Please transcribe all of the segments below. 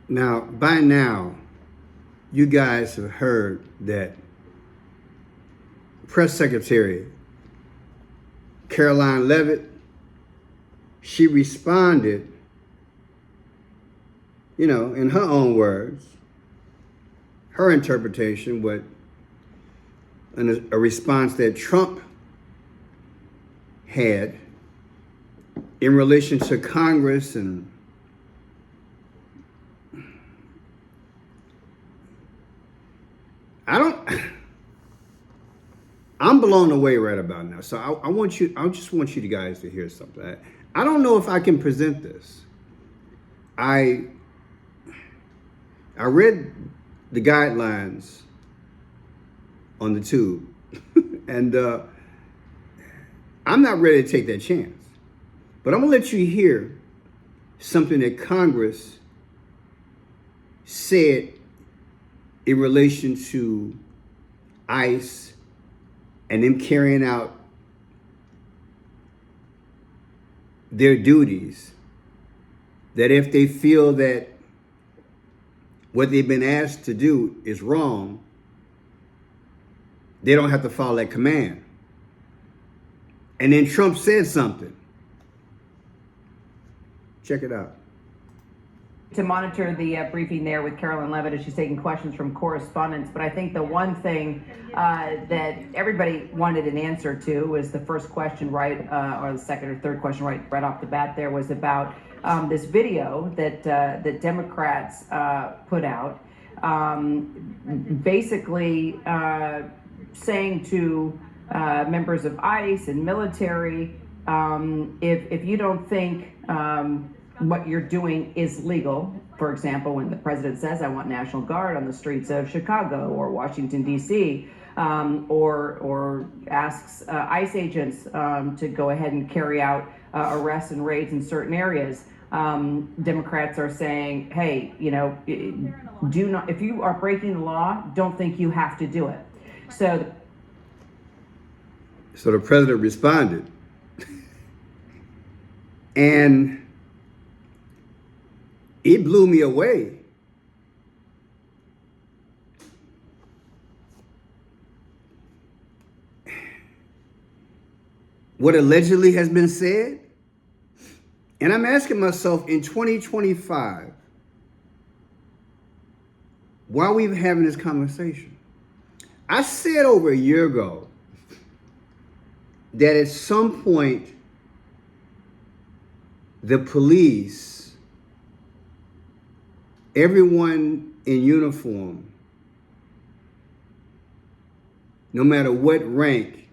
Now, by now, you guys have heard that Press Secretary Caroline Leavitt, she responded, in her own words, her interpretation, a response that Trump had in relation to Congress. And I'm blown away right about now. So I just want you guys to hear something. I don't know if I can present this. I read the guidelines on the tube, and I'm not ready to take that chance. But I'm gonna let you hear something that Congress said in relation to ICE and them carrying out their duties, that if they feel that what they've been asked to do is wrong, they don't have to follow that command. And then Trump said something. Check it out. To monitor the briefing there with Carolyn Leavitt as she's taking questions from correspondents. But I think the one thing that everybody wanted an answer to was the first question, right, or the second or third question right off the bat there, was about this video that Democrats put out, basically saying to members of ICE and military, if you don't think what you're doing is legal. For example, when the president says, I want National Guard on the streets of Chicago or Washington, D.C., or asks ICE agents to go ahead and carry out arrests and raids in certain areas, Democrats are saying, hey, do not, if you are breaking the law, don't think you have to do it. So the president responded. And it blew me away. What allegedly has been said. And I'm asking myself, in 2025, why are we having this conversation? I said over a year ago that at some point, the police, everyone in uniform, no matter what rank,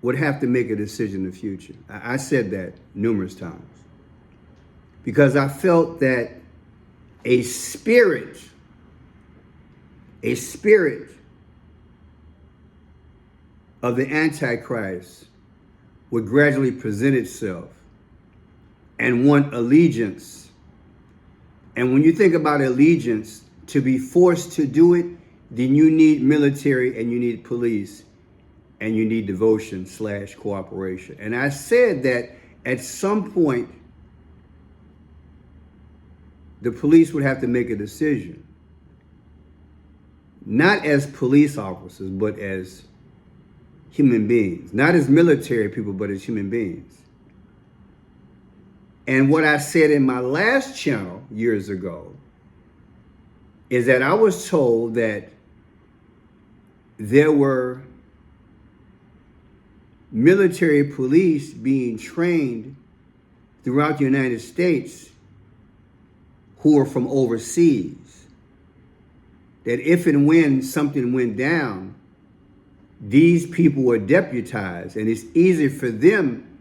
would have to make a decision in the future. I said that numerous times because I felt that a spirit of the Antichrist would gradually present itself and want allegiance. And when you think about allegiance, to be forced to do it, then you need military and you need police and you need devotion / cooperation. And I said that at some point, the police would have to make a decision, not as police officers, but as human beings, not as military people, but as human beings. And what I said in my last channel years ago is that I was told that there were military police being trained throughout the United States who were from overseas, that if and when something went down, these people were deputized, and it's easy for them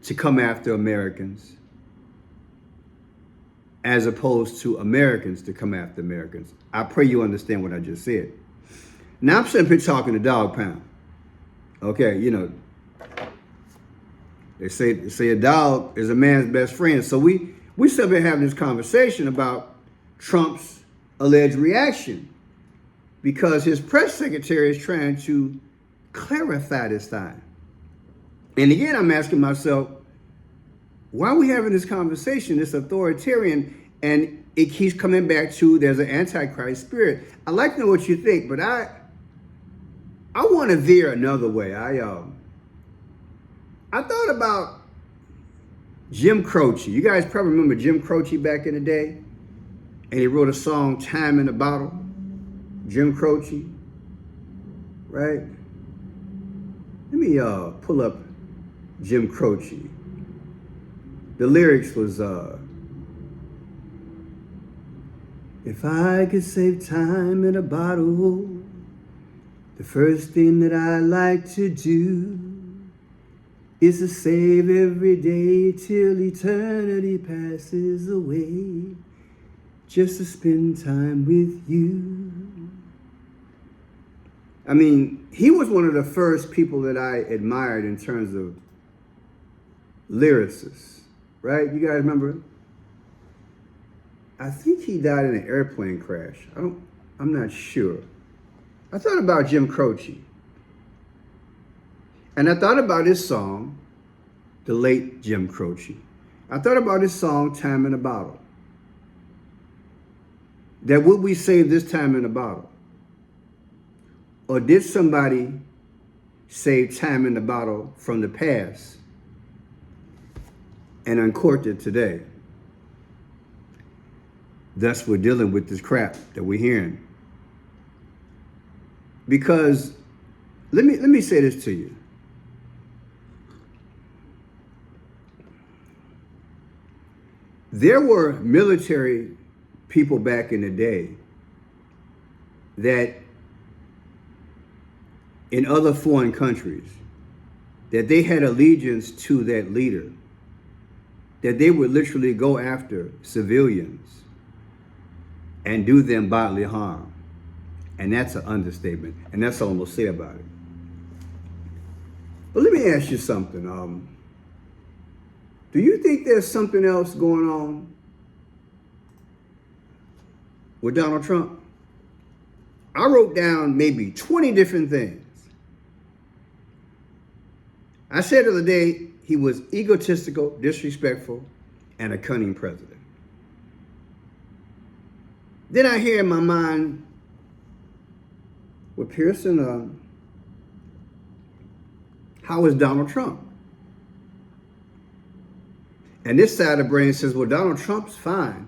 to come after Americans as opposed to Americans to come after Americans. I pray you understand what I just said. Now I'm sitting here talking to Dog Pound. Okay, they say a dog is a man's best friend. So we still been having this conversation about Trump's alleged reaction because his press secretary is trying to clarify this time. And again, I'm asking myself, why are we having this conversation, this authoritarian? And it keeps coming back to there's an antichrist spirit. I like to know what you think, but I want to veer another way. I thought about Jim Croce. You guys probably remember Jim Croce back in the day, and he wrote a song, "Time in a Bottle." Jim Croce, right? Let me pull up Jim Croce. The lyrics was, if I could save time in a bottle, the first thing that I like to do is to save every day till eternity passes away, just to spend time with you. I mean, he was one of the first people that I admired in terms of lyricists, right? You guys remember? I think he died in an airplane crash. I'm not sure. I thought about Jim Croce. And I thought about his song, the late Jim Croce. I thought about his song, "Time in a Bottle." That would we save this time in a bottle? Or did somebody save time in the bottle from the past and uncorked it today? Thus, we're dealing with this crap that we're hearing. Because let me say this to you. There were military people back in the day that in other foreign countries, that they had allegiance to that leader, that they would literally go after civilians and do them bodily harm. And that's an understatement. And that's all I'm going to say about it. But let me ask you something. Do you think there's something else going on with Donald Trump? I wrote down maybe 20 different things. I said the other day he was egotistical, disrespectful, and a cunning president. Then I hear in my mind with Pearson, how is Donald Trump? And this side of the brain says, well, Donald Trump's fine.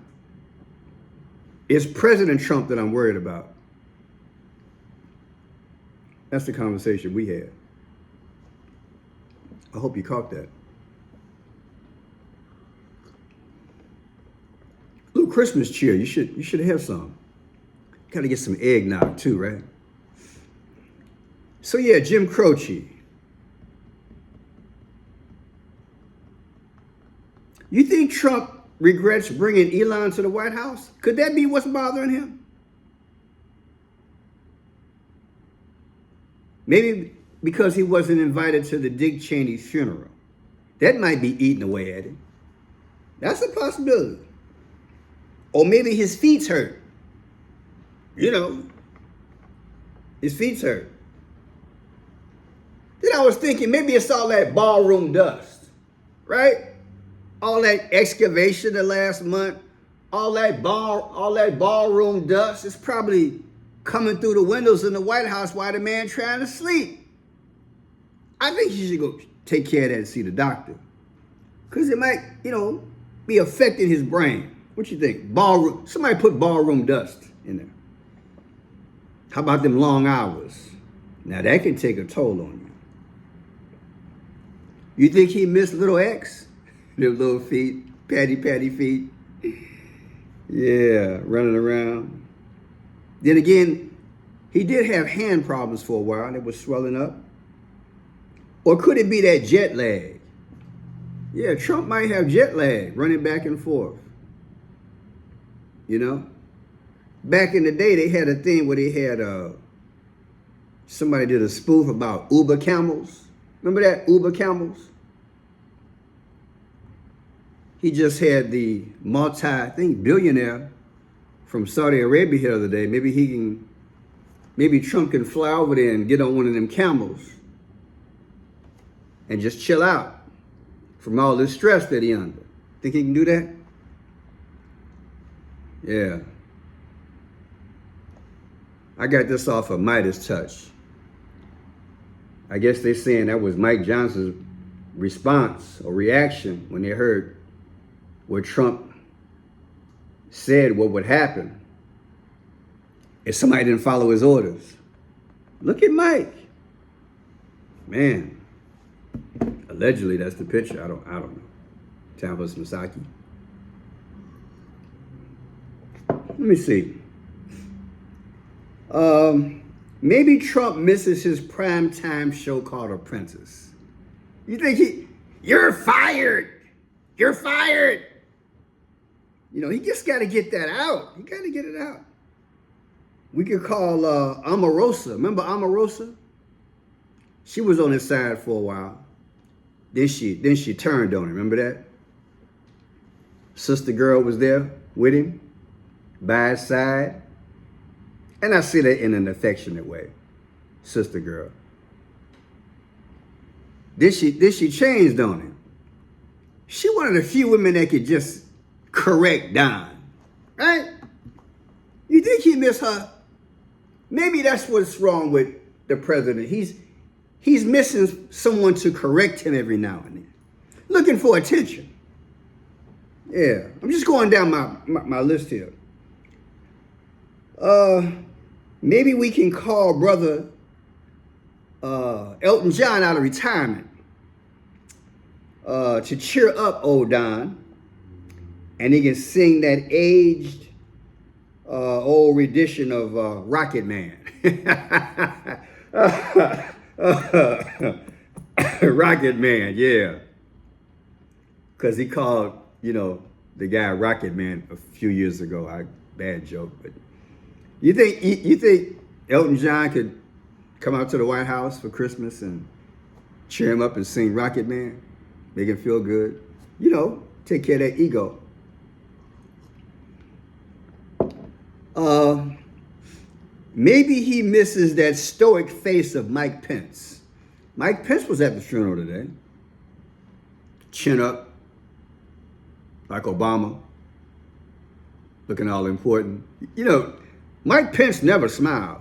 It's President Trump that I'm worried about. That's the conversation we had. I hope you caught that. A little Christmas cheer. You should have some. Got to get some eggnog too, right? So yeah, Jim Croce. You think Trump regrets bringing Elon to the White House? Could that be what's bothering him? Maybe because he wasn't invited to the Dick Cheney funeral. That might be eating away at him. That's a possibility. Or maybe his feet's hurt. You know, his feet's hurt. Then I was thinking maybe it's all that ballroom dust, right? All that excavation the last month, all that ballroom dust is probably coming through the windows in the White House while the man trying to sleep. I think you should go take care of that and see the doctor. Because it might, be affecting his brain. What you think? Ballroom, somebody put ballroom dust in there. How about them long hours? Now that can take a toll on you. You think he missed little X? Them little feet, patty feet. Yeah, running around. Then again, he did have hand problems for a while and it was swelling up. Or could it be that jet lag? Yeah, Trump might have jet lag running back and forth. Back in the day, they had a thing where they had somebody did a spoof about Uber camels. Remember that, Uber camels? He just had the billionaire from Saudi Arabia here the other day. Maybe Trump can fly over there and get on one of them camels and just chill out from all this stress that he under. Think he can do that? Yeah. I got this off of Midas Touch. I guess they're saying that was Mike Johnson's response or reaction when they heard what Trump said what would happen if somebody didn't follow his orders. Look at Mike. Man. Allegedly, that's the picture. I don't know. Tampus Masaki. Let me see. Maybe Trump misses his primetime show called Apprentice. You think you're fired. You're fired. You know, he just got to get that out. He got to get it out. We could call Omarosa. Remember Omarosa? She was on his side for a while. Then she turned on him. Remember that? Sister girl was there with him, by his side. And I say that in an affectionate way. Sister girl. Then she changed on him. She one of the few women that could just correct Don. Right? You think he missed her? Maybe that's what's wrong with the president. He's missing someone to correct him every now and then. Looking for attention. Yeah. I'm just going down my list here. Maybe we can call brother Elton John out of retirement to cheer up old Don, and he can sing that aged old rendition of Rocket Man. Rocket Man, yeah. Because he called, the guy Rocket Man a few years ago. Bad joke, but you think Elton John could come out to the White House for Christmas and cheer him up and sing Rocket Man, make him feel good? Take care of that ego. Maybe he misses that stoic face of Mike Pence. Mike Pence was at the funeral today. Chin up, like Obama, looking all important. Mike Pence never smiled.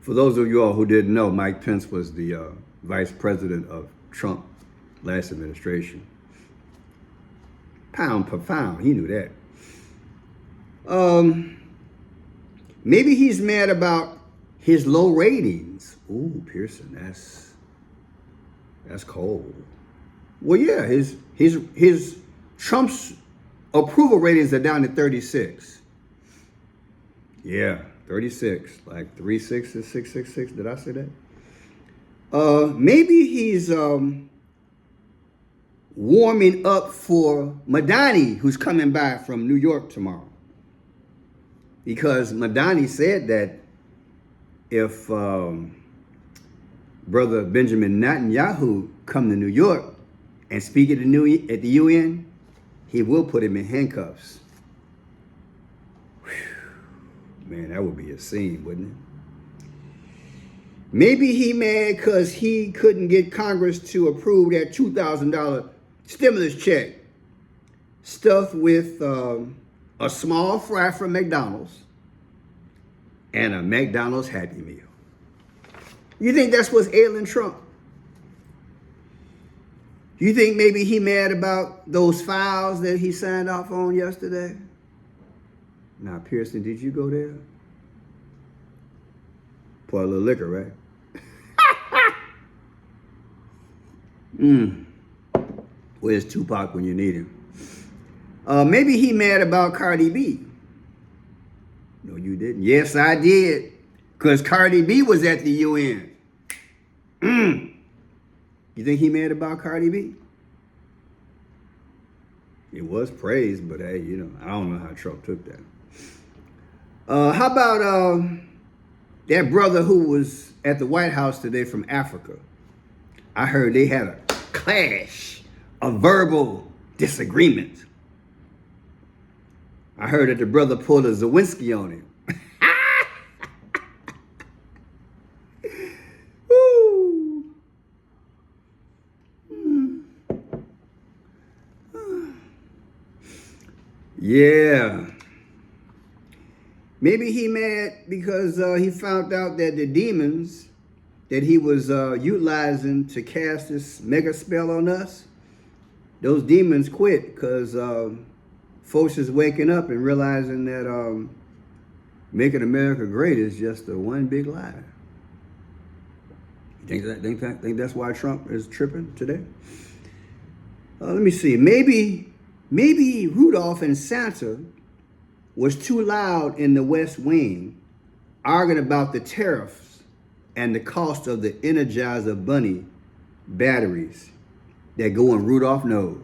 For those of you all who didn't know, Mike Pence was the vice president of Trump last administration. Pound per pound, he knew that. Maybe he's mad about his low ratings. Ooh, Pearson, that's cold. Well, yeah, his Trump's approval ratings are down to 36. Yeah, 36, like 36 is 666. Did I say that? Maybe he's warming up for Madani, who's coming by from New York tomorrow. Because Madani said that if Brother Benjamin Netanyahu come to New York and speak at the UN, he will put him in handcuffs. Man, that would be a scene, wouldn't it? Maybe he mad because he couldn't get Congress to approve that $2,000 stimulus check stuffed with a small fry from McDonald's and a McDonald's Happy Meal. You think that's what's ailing Trump? You think maybe he mad about those files that he signed off on yesterday? Now, Pearson, did you go there? Pour a little liquor, right? Where's Tupac when you need him? Maybe he mad about Cardi B. No, you didn't. Yes, I did. Because Cardi B was at the UN. You think he mad about Cardi B? It was praised, but hey, I don't know how Trump took that. How about that brother who was at the White House today from Africa? I heard they had a clash, a verbal disagreement. I heard that the brother pulled a Zawinski on him. Yeah. Maybe he mad because he found out that the demons that he was utilizing to cast this mega spell on us, those demons quit because folks is waking up and realizing that making America great is just a one big lie. You think that's why Trump is tripping today? Let me see. Maybe Rudolph and Santa was too loud in the West Wing, arguing about the tariffs and the cost of the Energizer Bunny batteries that go in Rudolph's nose.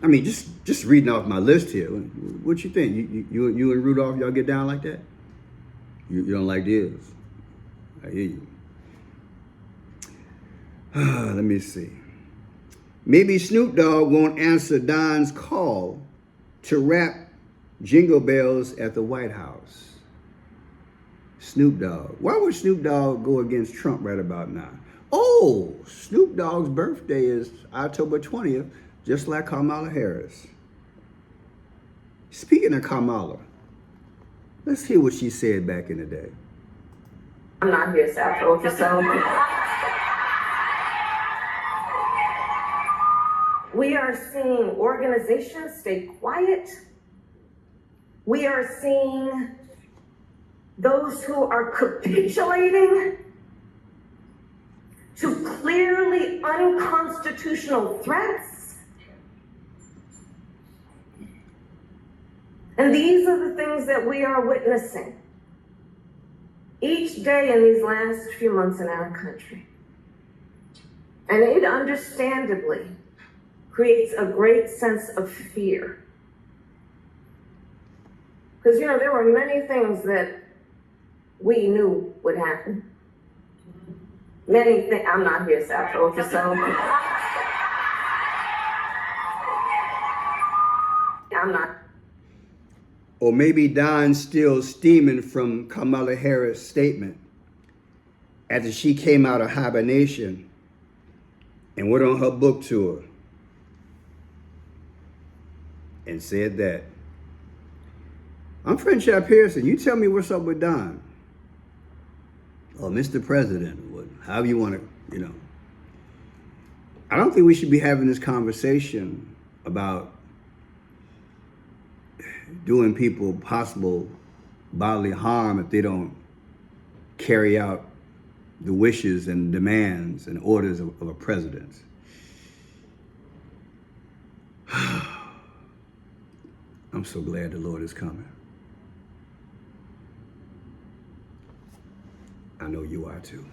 I mean, just reading off my list here. What you think? You and Rudolph, y'all get down like that? You don't like this? I hear you. Let me see. Maybe Snoop Dogg won't answer Don's call to rap Jingle Bells at the White House. Snoop Dogg. Why would Snoop Dogg go against Trump right about now? Oh, Snoop Dogg's birthday is October 20th, just like Kamala Harris. Speaking of Kamala, let's hear what she said back in the day. I'm not here, South Ultrasound. We are seeing organizations stay quiet. We are seeing those who are capitulating to clearly unconstitutional threats. And these are the things that we are witnessing each day in these last few months in our country. And it understandably creates a great sense of fear. Because, there were many things that we knew would happen. Many things. I'm not here, South Ultrasound. I'm not. Or maybe Don's still steaming from Kamala Harris' statement after she came out of hibernation and went on her book tour and said that, I'm Friendship Pearson. You tell me what's up with Don. Or Mr. President, or however you want to, I don't think we should be having this conversation about doing people possible bodily harm if they don't carry out the wishes and demands and orders of a president. I'm so glad the Lord is coming. I know you are too.